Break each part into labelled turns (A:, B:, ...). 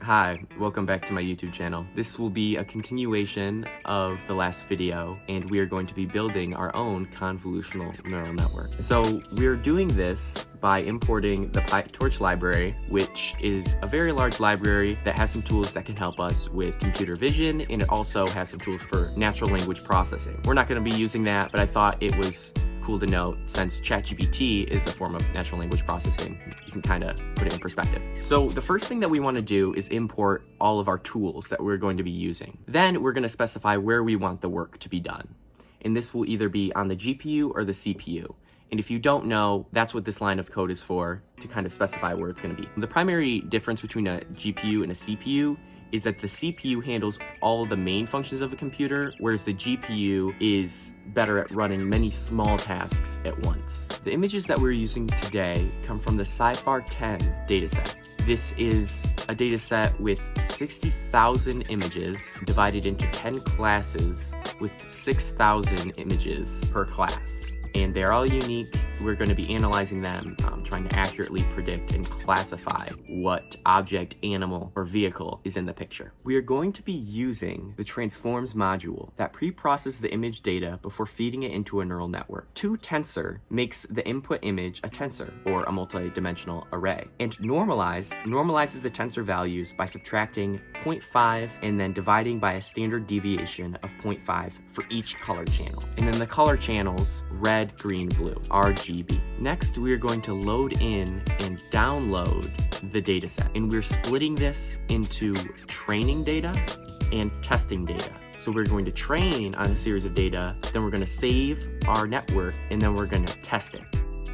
A: Hi, welcome back to my YouTube channel. This will be a continuation of the last video, and we are going to be building our own convolutional neural network. So we're doing this by importing the Pytorch library, which is a very large library that has some tools that can help us with computer vision, and it also has some tools for natural language processing. We're not going to be using that, but I thought it was cool to note, since ChatGPT is a form of natural language processing, you can kind of put it in perspective. So the first thing that we want to do is import all of our tools that we're going to be using. Then we're going to specify where we want the work to be done. And this will either be on the GPU or the CPU. And if you don't know, that's what this line of code is for, to kind of specify where it's going to be. The primary difference between a GPU and a CPU is that the CPU handles all of the main functions of the computer, whereas the GPU is better at running many small tasks at once. The images that we're using today come from the Scifar 10 dataset. This is a dataset with 60,000 images divided into 10 classes with 6,000 images per class. And they're all unique. We're going to be analyzing them, trying to accurately predict and classify what object, animal, or vehicle is in the picture. We are going to be using the transforms module that pre-processes the image data before feeding it into a neural network. ToTensor makes the input image a tensor, or a multi-dimensional array, and normalizes the tensor values by subtracting 0.5 and then dividing by a standard deviation of 0.5 for each color channel. And then the color channels, red, green, blue, RGB. Next, we are going to load in and download the dataset. And we're splitting this into training data and testing data. So we're going to train on a series of data, then we're going to save our network, and then we're going to test it.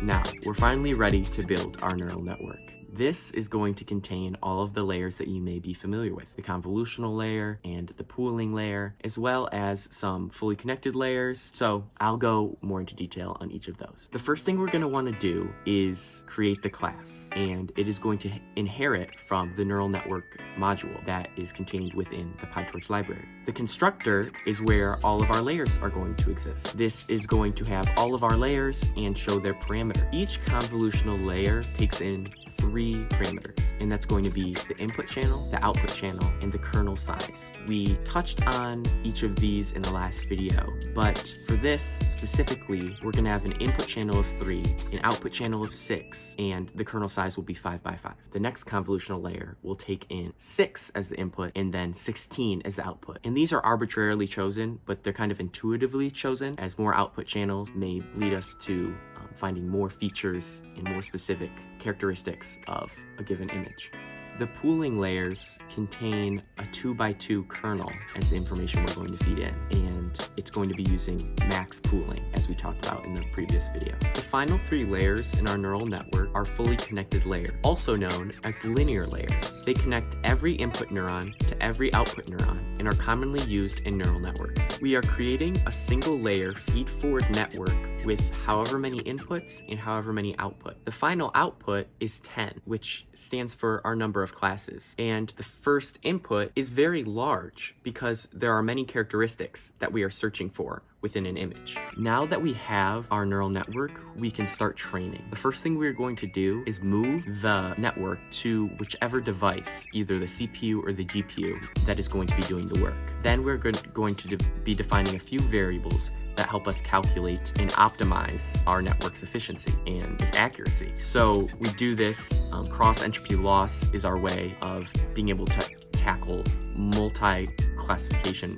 A: Now, we're finally ready to build our neural network. This is going to contain all of the layers that you may be familiar with, the convolutional layer and the pooling layer, as well as some fully connected layers. So I'll go more into detail on each of those. The first thing we're going to want to do is create the class, and it is going to inherit from the neural network module that is contained within the Pytorch library. The constructor is where all of our layers are going to exist. This is going to have all of our layers and show their parameter. Each convolutional layer takes in 3 parameters, and that's going to be the input channel, the output channel, and the kernel size. We touched on each of these in the last video, but for this specifically, we're going to have an input channel of 3, an output channel of 6, and the kernel size will be 5 by 5. The next convolutional layer will take in 6 as the input and then 16 as the output. And these are arbitrarily chosen, but they're kind of intuitively chosen, as more output channels may lead us to finding more features and more specific characteristics of a given image. The pooling layers contain a 2x2 kernel as the information we're going to feed in, and it's going to be using max pooling, as we talked about in the previous video. The final 3 layers in our neural network are fully connected layers, also known as linear layers. They connect every input neuron to every output neuron and are commonly used in neural networks. We are creating a single layer feed-forward network with however many inputs and however many output. The final output is 10, which stands for our number of classes. And the first input is very large because there are many characteristics that we are searching for within an image. Now that we have our neural network, we can start training. The first thing we're going to do is move the network to whichever device, either the CPU or the GPU, that is going to be doing the work. Then we're going to be defining a few variables that help us calculate and optimize our network's efficiency and its accuracy. So we do this, cross-entropy loss is our way of being able to tackle multi-classification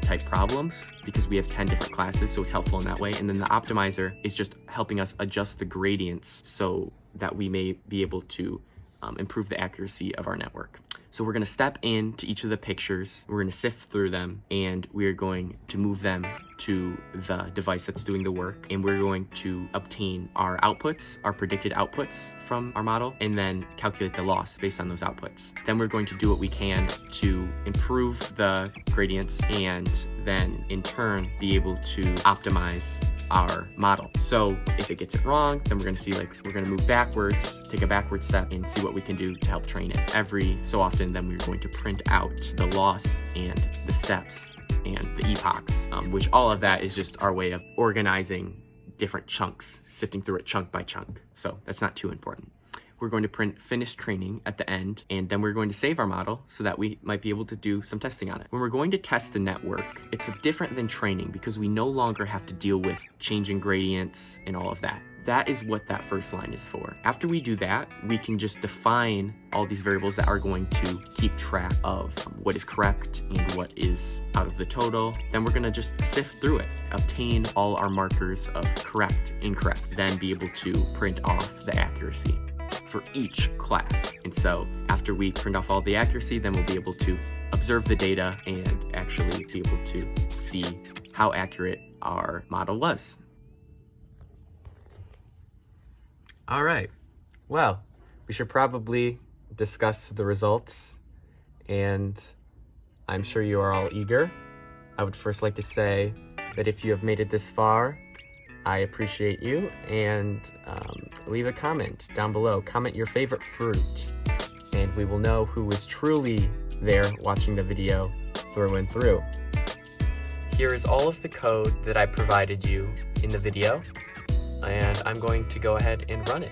A: type problems because we have 10 different classes, so it's helpful in that way. And then the optimizer is just helping us adjust the gradients so that we may be able to improve the accuracy of our network. So we're going to step into each of the pictures, we're going to sift through them, and we're going to move them to the device that's doing the work, and we're going to obtain our outputs, our predicted outputs from our model, and then calculate the loss based on those outputs. Then we're going to do what we can to improve the gradients and then in turn be able to optimize our model. So if it gets it wrong, then we're going to see, like, we're going to move backwards, take a backward step, and see what we can do to help train it. Every so often, then we're going to print out the loss and the steps and the epochs, which all of that is just our way of organizing different chunks, sifting through it chunk by chunk. So that's not too important. we're going to print finish training at the end, and then we're going to save our model so that we might be able to do some testing on it. When we're going to test the network, it's different than training because we no longer have to deal with changing gradients and all of that. That is what that first line is for. After we do that, we can just define all these variables that are going to keep track of what is correct and what is out of the total. Then we're gonna just sift through it, obtain all our markers of correct, incorrect, then be able to print off the accuracy for each class. And so after we print off all the accuracy, then we'll be able to observe the data and actually be able to see how accurate our model was. All right, well, we should probably discuss the results, and I'm sure you are all eager. I would first like to say that if you have made it this far, I appreciate you, and leave a comment down below. Comment your favorite fruit, and we will know who is truly there watching the video through and through. Here is all of the code that I provided you in the video, and I'm going to go ahead and run it.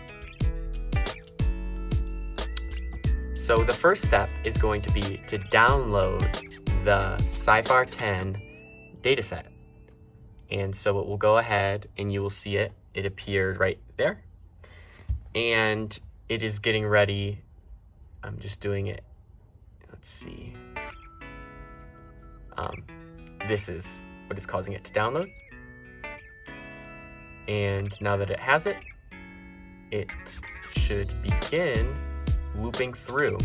A: So the first step is going to be to download the Scifar 10 dataset. And so it will go ahead and you will see it. It appeared right there. And it is getting ready. I'm just doing it. Let's see. This is what is causing it to download. And now that it has it, it should begin looping through.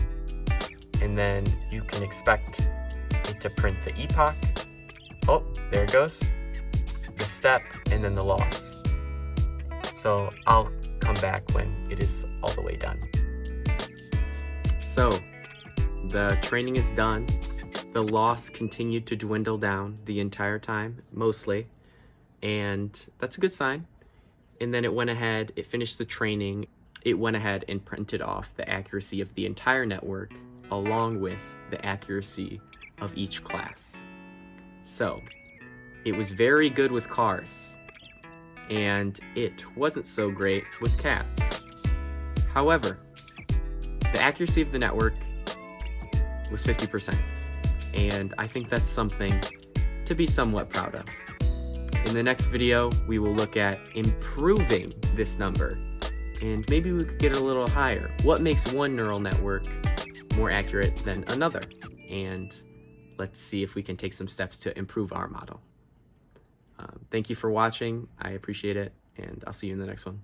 A: And then you can expect it to print the epoch. Oh, there it goes. The step, and then the loss. So I'll come back when it is all the way done. So the training is done. The loss continued to dwindle down the entire time, mostly. And that's a good sign. And then it went ahead, it finished the training, it went ahead and printed off the accuracy of the entire network along with the accuracy of each class. So it was very good with cars, and it wasn't so great with cats. However, the accuracy of the network was 50%, and I think that's something to be somewhat proud of. In the next video, we will look at improving this number, and maybe we could get it a little higher. What makes one neural network more accurate than another? And let's see if we can take some steps to improve our model. Thank you for watching. I appreciate it, and I'll see you in the next one.